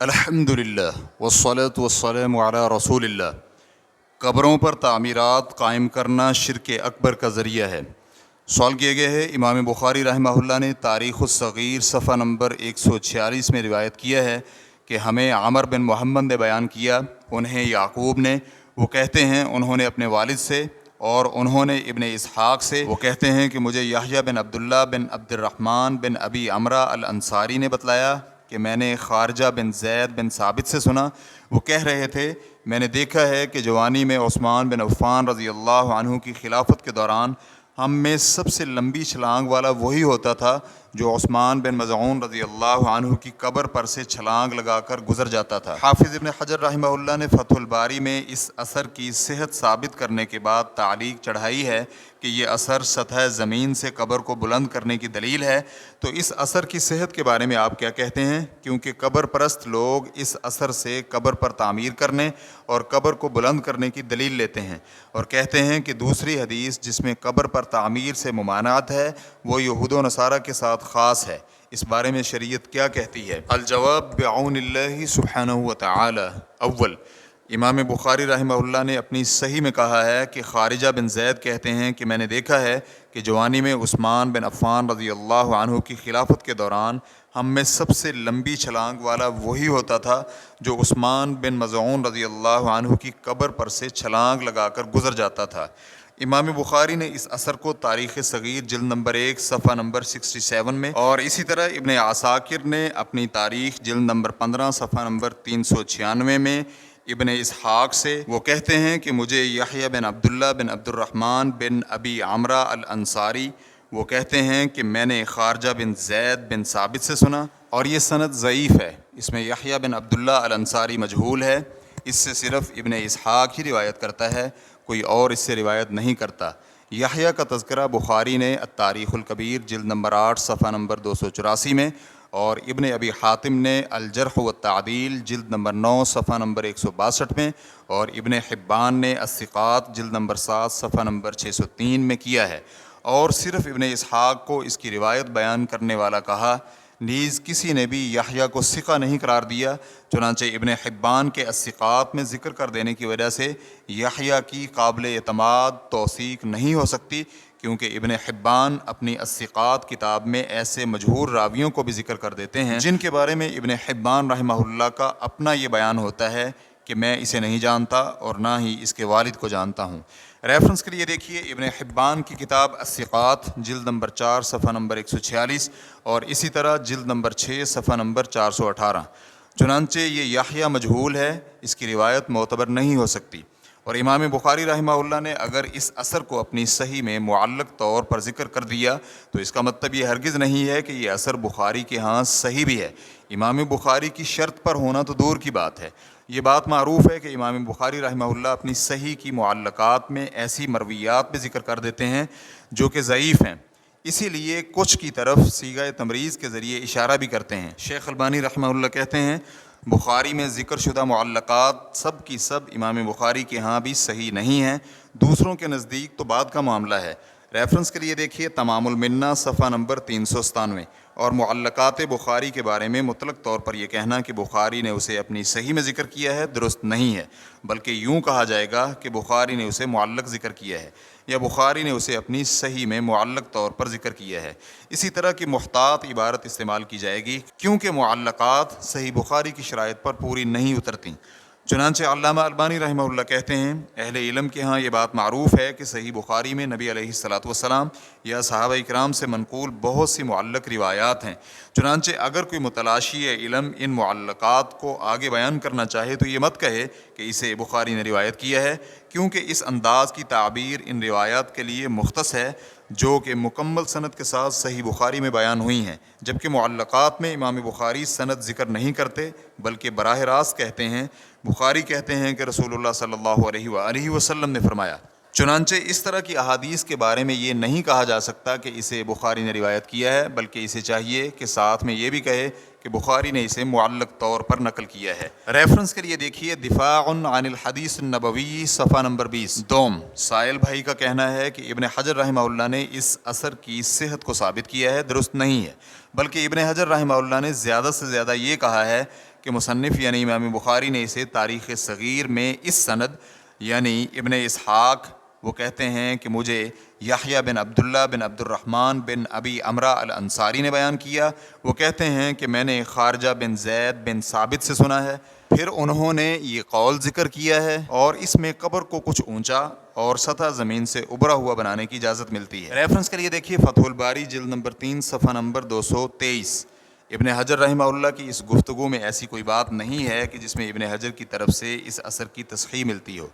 الحمدللہ والصلاة والسلام علی رسول اللہ۔ قبروں پر تعمیرات قائم کرنا شرک اکبر کا ذریعہ ہے۔ سوال کیا گیا ہے، امام بخاری رحمہ اللہ نے تاریخ الصغیر صفحہ نمبر 146 میں روایت کیا ہے کہ ہمیں عمر بن محمد نے بیان کیا، انہیں یعقوب نے، وہ کہتے ہیں انہوں نے اپنے والد سے، اور انہوں نے ابن اسحاق سے، وہ کہتے ہیں کہ مجھے یحییٰ بن عبداللہ بن عبد الرحمن بن ابی عمرہ الانصاری نے بتلایا کہ میں نے خارجہ بن زید بن ثابت سے سنا، وہ کہہ رہے تھے میں نے دیکھا ہے کہ جوانی میں عثمان بن عفان رضی اللہ عنہ کی خلافت کے دوران ہم میں سب سے لمبی چھلانگ والا وہی ہوتا تھا جو عثمان بن مظعون رضی اللہ عنہ کی قبر پر سے چھلانگ لگا کر گزر جاتا تھا۔ حافظ ابن حجر رحمہ اللہ نے فتح الباری میں اس اثر کی صحت ثابت کرنے کے بعد تعلیق چڑھائی ہے کہ یہ اثر سطح زمین سے قبر کو بلند کرنے کی دلیل ہے۔ تو اس اثر کی صحت کے بارے میں آپ کیا کہتے ہیں؟ کیونکہ قبر پرست لوگ اس اثر سے قبر پر تعمیر کرنے اور قبر کو بلند کرنے کی دلیل لیتے ہیں، اور کہتے ہیں کہ دوسری حدیث جس میں قبر پر تعمیر سے ممانعت ہے وہ یہود و نصارہ کے ساتھ خاص ہے۔ اس بارے میں شریعت کیا کہتی ہے؟ الجواب بعون اللہ سبحانہ وتعالی۔ اول، امام بخاری رحمہ اللہ نے اپنی صحیح میں کہا ہے کہ خارجہ بن زید کہتے ہیں کہ میں نے دیکھا ہے کہ جوانی میں عثمان بن عفان رضی اللہ عنہ کی خلافت کے دوران ہم میں سب سے لمبی چھلانگ والا وہی ہوتا تھا جو عثمان بن مظعون رضی اللہ عنہ کی قبر پر سے چھلانگ لگا کر گزر جاتا تھا۔ امام بخاری نے اس اثر کو تاریخ صغیر جلد نمبر 1 صفحہ نمبر 67 میں، اور اسی طرح ابن عساکر نے اپنی تاریخ جلد نمبر 15 صفحہ نمبر 396 میں ابن اسحاق سے، وہ کہتے ہیں کہ مجھے یحییٰ بن عبداللہ بن عبد الرحمن بن ابی عمرہ الانصاری، وہ کہتے ہیں کہ میں نے خارجہ بن زید بن ثابت سے سنا، اور یہ سند ضعیف ہے، اس میں یحییٰ بن عبداللہ الانصاری مجہول ہے، اس سے صرف ابن اسحاق ہی روایت کرتا ہے، کوئی اور اس سے روایت نہیں کرتا۔ یحییٰ کا تذکرہ بخاری نے التاریخ الکبیر جلد نمبر 8 صفحہ نمبر 284 میں، اور ابن ابی حاتم نے الجرح والتعدیل جلد نمبر 9 صفحہ نمبر 162 میں، اور ابن حبان نے الثقات جلد نمبر 7 صفحہ نمبر 603 میں کیا ہے، اور صرف ابن اسحاق کو اس کی روایت بیان کرنے والا کہا، نیز کسی نے بھی یحییٰ کو ثقہ نہیں قرار دیا، چنانچہ ابن حبان کے الثقات میں ذکر کر دینے کی وجہ سے یحییٰ کی قابل اعتماد توثیق نہیں ہو سکتی، کیونکہ ابن حبان اپنی الثقات کتاب میں ایسے مجہور راویوں کو بھی ذکر کر دیتے ہیں جن کے بارے میں ابن حبان رحمہ اللہ کا اپنا یہ بیان ہوتا ہے کہ میں اسے نہیں جانتا اور نہ ہی اس کے والد کو جانتا ہوں۔ ریفرنس کے لیے دیکھیے ابن حبان کی کتاب الثقات جلد نمبر 4 صفحہ نمبر 146، اور اسی طرح جلد نمبر 6 صفحہ نمبر 418۔ چنانچہ یہ یحییٰ مجہول ہے، اس کی روایت معتبر نہیں ہو سکتی، اور امام بخاری رحمہ اللہ نے اگر اس اثر کو اپنی صحیح میں معلق طور پر ذکر کر دیا تو اس کا مطلب یہ ہرگز نہیں ہے کہ یہ اثر بخاری کے ہاں صحیح بھی ہے۔ امام بخاری کی شرط پر ہونا تو دور کی بات ہے، یہ بات معروف ہے کہ امام بخاری رحمہ اللہ اپنی صحیح کی معلقات میں ایسی مرویات بھی ذکر کر دیتے ہیں جو کہ ضعیف ہیں، اسی لیے کچھ کی طرف صیغہ تمریز کے ذریعے اشارہ بھی کرتے ہیں۔ شیخ البانی رحمہ اللہ کہتے ہیں بخاری میں ذکر شدہ معلقات سب کی سب امام بخاری کے ہاں بھی صحیح نہیں ہیں، دوسروں کے نزدیک تو بعد کا معاملہ ہے۔ ریفرنس کے لیے دیکھیے تمام المنہ صفحہ نمبر 397۔ اور معلقات بخاری کے بارے میں مطلق طور پر یہ کہنا کہ بخاری نے اسے اپنی صحیح میں ذکر کیا ہے درست نہیں ہے، بلکہ یوں کہا جائے گا کہ بخاری نے اسے معلق ذکر کیا ہے، یا بخاری نے اسے اپنی صحیح میں معلق طور پر ذکر کیا ہے۔ اسی طرح کی محتاط عبارت استعمال کی جائے گی کیونکہ معلقات صحیح بخاری کی شرائط پر پوری نہیں اترتیں۔ چنانچہ علامہ البانی رحمہ اللہ کہتے ہیں اہل علم کے ہاں یہ بات معروف ہے کہ صحیح بخاری میں نبی علیہ الصلاۃ والسلام یا صحابہ اکرام سے منقول بہت سی معلق روایات ہیں، چنانچہ اگر کوئی متلاشی علم ان معلقات کو آگے بیان کرنا چاہے تو یہ مت کہے کہ اسے بخاری نے روایت کیا ہے، کیونکہ اس انداز کی تعبیر ان روایات کے لیے مختص ہے جو کہ مکمل سند کے ساتھ صحیح بخاری میں بیان ہوئی ہیں، جبکہ معلقات میں امام بخاری سند ذکر نہیں کرتے بلکہ براہ راست کہتے ہیں، بخاری کہتے ہیں کہ رسول اللہ صلی اللہ علیہ وآلہ وسلم نے فرمایا۔ چنانچہ اس طرح کی احادیث کے بارے میں یہ نہیں کہا جا سکتا کہ اسے بخاری نے روایت کیا ہے، بلکہ اسے چاہیے کہ ساتھ میں یہ بھی کہے کہ بخاری نے اسے معلق طور پر نقل کیا ہے۔ ریفرنس کے لیے دیکھیے دفاع عن الحدیث النبوی صفحہ نمبر 20۔ دوم، سائل بھائی کا کہنا ہے کہ ابن حجر رحمہ اللہ نے اس اثر کی صحت کو ثابت کیا ہے، درست نہیں ہے، بلکہ ابن حجر رحمہ اللہ نے زیادہ سے زیادہ یہ کہا ہے کہ مصنف یعنی امام بخاری نے اسے تاریخ صغیر میں اس سند یعنی ابن اسحاق وہ کہتے ہیں کہ مجھے یحییٰ بن عبداللہ بن عبد الرحمن بن ابی امرہ الانصاری نے بیان کیا، وہ کہتے ہیں کہ میں نے خارجہ بن زید بن ثابت سے سنا ہے، پھر انہوں نے یہ قول ذکر کیا ہے اور اس میں قبر کو کچھ اونچا اور سطح زمین سے ابھرا ہوا بنانے کی اجازت ملتی ہے۔ ریفرنس کے لیے دیکھیے فتح الباری جلد نمبر 3 صفحہ نمبر 223۔ ابن حجر رحمہ اللہ کی اس گفتگو میں ایسی کوئی بات نہیں ہے کہ جس میں ابن حجر کی طرف سے اس اثر کی تصحیح ملتی ہو۔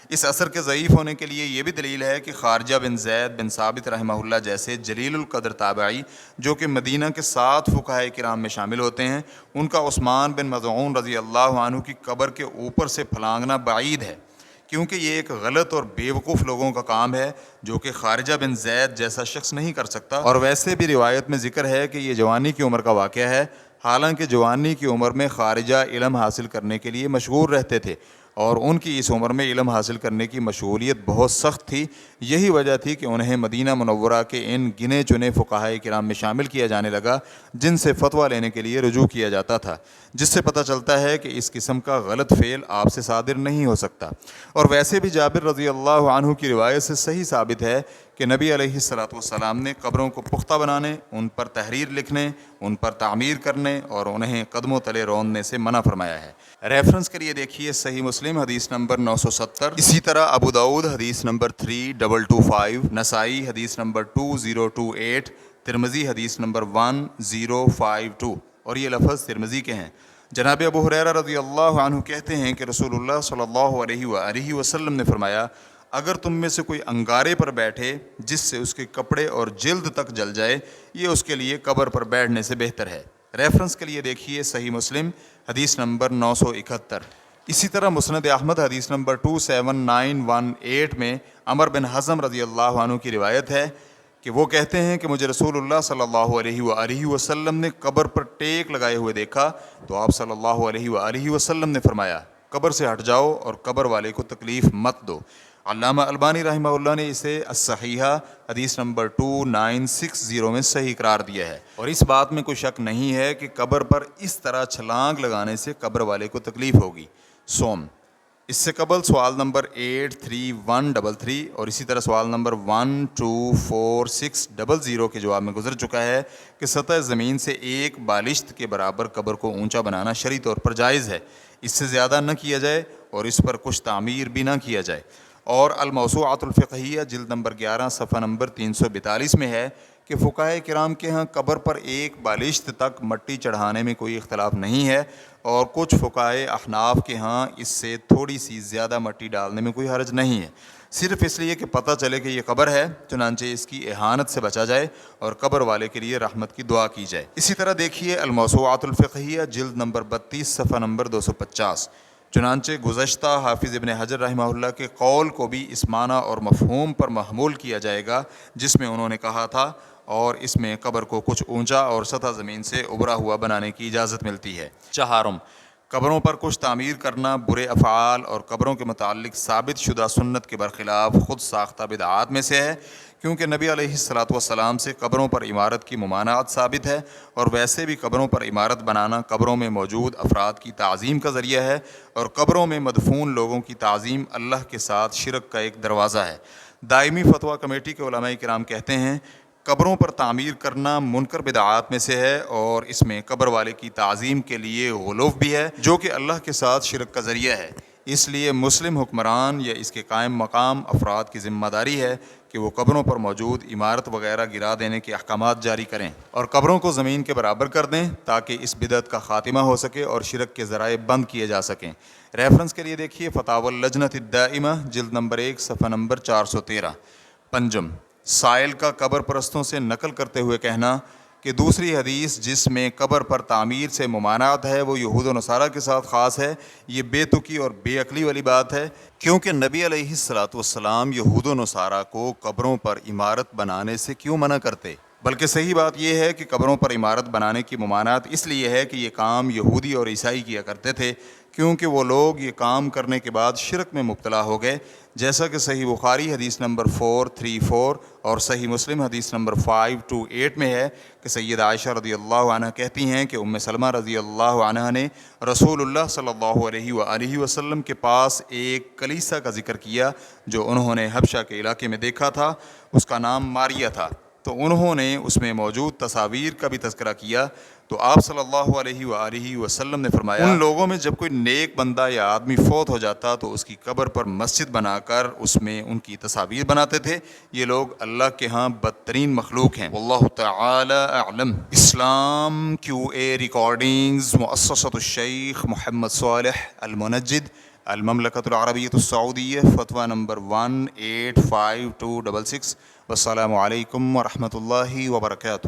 اس اثر کے ضعیف ہونے کے لیے یہ بھی دلیل ہے کہ خارجہ بن زید بن ثابت رحمہ اللہ جیسے جلیل القدر تابعی جو کہ مدینہ کے 7 فقہائے کرام میں شامل ہوتے ہیں، ان کا عثمان بن مظعون رضی اللہ عنہ کی قبر کے اوپر سے پھلانگنا بعید ہے، کیونکہ یہ ایک غلط اور بیوقوف لوگوں کا کام ہے جو کہ خارجہ بن زید جیسا شخص نہیں کر سکتا۔ اور ویسے بھی روایت میں ذکر ہے کہ یہ جوانی کی عمر کا واقعہ ہے، حالانکہ جوانی کی عمر میں خارجہ علم حاصل کرنے کے لیے مشغول رہتے تھے اور ان کی اس عمر میں علم حاصل کرنے کی مشغولیت بہت سخت تھی۔ یہی وجہ تھی کہ انہیں مدینہ منورہ کے ان گنے چنے فقہائے کرام میں شامل کیا جانے لگا جن سے فتویٰ لینے کے لیے رجوع کیا جاتا تھا، جس سے پتہ چلتا ہے کہ اس قسم کا غلط فعل آپ سے صادر نہیں ہو سکتا۔ اور ویسے بھی جابر رضی اللہ عنہ کی روایت سے صحیح ثابت ہے کہ نبی علیہ الصلوۃ والسلام نے قبروں کو پختہ بنانے، ان پر تحریر لکھنے، ان پر تعمیر کرنے اور انہیں قدموں تلے روندنے سے منع فرمایا ہے۔ ریفرنس کے لیے دیکھیے صحیح مسلم حدیث نمبر 970، اسی طرح ابو داؤد حدیث نمبر 3225، نسائی حدیث نمبر 2028، ترمذی حدیث نمبر 1052، اور یہ لفظ ترمذی کے ہیں۔ جناب ابو ہریرہ رضی اللہ عنہ کہتے ہیں کہ رسول اللہ صلی اللہ علیہ وآلہ وسلم نے فرمایا، اگر تم میں سے کوئی انگارے پر بیٹھے جس سے اس کے کپڑے اور جلد تک جل جائے، یہ اس کے لیے قبر پر بیٹھنے سے بہتر ہے۔ ریفرنس کے لیے دیکھیے صحیح مسلم حدیث نمبر 971۔ اسی طرح مسند احمد حدیث نمبر 27918 میں عمر بن حزم رضی اللہ عنہ کی روایت ہے کہ وہ کہتے ہیں کہ مجھے رسول اللہ صلی اللہ علیہ وآلہ وسلم نے قبر پر ٹیک لگائے ہوئے دیکھا تو آپ صلی اللہ علیہ وآلہ وسلم نے فرمایا، قبر سے ہٹ جاؤ اور قبر والے کو تکلیف مت دو۔ علامہ البانی رحمہ اللہ نے اسے الصحیحہ حدیث نمبر 2960 میں صحیح قرار دیا ہے، اور اس بات میں کوئی شک نہیں ہے کہ قبر پر اس طرح چھلانگ لگانے سے قبر والے کو تکلیف ہوگی۔ سوم اس سے قبل سوال نمبر 83133 اور اسی طرح سوال نمبر 124600 کے جواب میں گزر چکا ہے کہ سطح زمین سے ایک بالشت کے برابر قبر کو اونچا بنانا شرعی طور پر جائز ہے، اس سے زیادہ نہ کیا جائے اور اس پر کچھ تعمیر بھی نہ کیا جائے۔ اور الموسوعۃ الفقہیہ جلد نمبر 11 صفحہ نمبر 342 میں ہے کہ فقہائے کرام کے ہاں قبر پر ایک بالشت تک مٹی چڑھانے میں کوئی اختلاف نہیں ہے، اور کچھ فقہائے احناف کے ہاں اس سے تھوڑی سی زیادہ مٹی ڈالنے میں کوئی حرج نہیں ہے، صرف اس لیے کہ پتہ چلے کہ یہ قبر ہے، چنانچہ اس کی اہانت سے بچا جائے اور قبر والے کے لیے رحمت کی دعا کی جائے۔ اسی طرح دیکھیے الموسوعۃ الفقہیہ جلد نمبر 32 صفحہ نمبر 250۔ چنانچہ گزشتہ حافظ ابن حجر رحمہ اللہ کے قول کو بھی اس معنی اور مفہوم پر محمول کیا جائے گا جس میں انہوں نے کہا تھا، اور اس میں قبر کو کچھ اونچا اور سطح زمین سے ابھرا ہوا بنانے کی اجازت ملتی ہے۔ چہارم، قبروں پر کچھ تعمیر کرنا برے افعال اور قبروں کے متعلق ثابت شدہ سنت کے برخلاف خود ساختہ بدعات میں سے ہے، کیونکہ نبی علیہ الصلوۃ والسلام سے قبروں پر عمارت کی ممانعت ثابت ہے، اور ویسے بھی قبروں پر عمارت بنانا قبروں میں موجود افراد کی تعظیم کا ذریعہ ہے، اور قبروں میں مدفون لوگوں کی تعظیم اللہ کے ساتھ شرک کا ایک دروازہ ہے۔ دائمی فتویٰ کمیٹی کے علماء کرام کہتے ہیں قبروں پر تعمیر کرنا منکر بدعات میں سے ہے، اور اس میں قبر والے کی تعظیم کے لیے غلو بھی ہے جو کہ اللہ کے ساتھ شرک کا ذریعہ ہے۔ اس لیے مسلم حکمران یا اس کے قائم مقام افراد کی ذمہ داری ہے کہ وہ قبروں پر موجود عمارت وغیرہ گرا دینے کے احکامات جاری کریں اور قبروں کو زمین کے برابر کر دیں تاکہ اس بدعت کا خاتمہ ہو سکے اور شرک کے ذرائع بند کیے جا سکیں۔ ریفرنس کے لیے دیکھیے فتاوی اللجنۃ الدائمہ جلد نمبر 1 صفحہ نمبر 413۔ پنجم، سائل کا قبر پرستوں سے نقل کرتے ہوئے کہنا کہ دوسری حدیث جس میں قبر پر تعمیر سے ممانعت ہے وہ یہود و نصارہ کے ساتھ خاص ہے، یہ بے تکی اور بے عقلی والی بات ہے، کیونکہ نبی علیہ الصلوۃ والسلام یہود و نصارہ کو قبروں پر عمارت بنانے سے کیوں منع کرتے؟ بلکہ صحیح بات یہ ہے کہ قبروں پر عمارت بنانے کی ممانعت اس لیے ہے کہ یہ کام یہودی اور عیسائی کیا کرتے تھے، کیونکہ وہ لوگ یہ کام کرنے کے بعد شرک میں مبتلا ہو گئے، جیسا کہ صحیح بخاری حدیث نمبر 434 اور صحیح مسلم حدیث نمبر 528 میں ہے کہ سیدہ عائشہ رضی اللہ عنہ کہتی ہیں کہ ام سلمہ رضی اللہ عنہ نے رسول اللہ صلی اللہ علیہ وآلہ وسلم کے پاس ایک کلیسا کا ذکر کیا جو انہوں نے حبشہ کے علاقے میں دیکھا تھا، اس کا نام ماریہ تھا، تو انہوں نے اس میں موجود تصاویر کا بھی تذکرہ کیا، تو آپ صلی اللہ علیہ وآلہ وسلم نے فرمایا ان لوگوں میں جب کوئی نیک بندہ یا آدمی فوت ہو جاتا تو اس کی قبر پر مسجد بنا کر اس میں ان کی تصاویر بناتے تھے، یہ لوگ اللہ کے ہاں بدترین مخلوق ہیں۔ واللہ تعالی اعلم۔ اسلام QA ریکارڈنگز، مؤسسۃ الشیخ محمد صالح المنجد، المملکۃ العربیۃ السعودیہ، فتویٰ نمبر 185266۔ والسلام علیکم ورحمۃ اللہ وبرکاتہ۔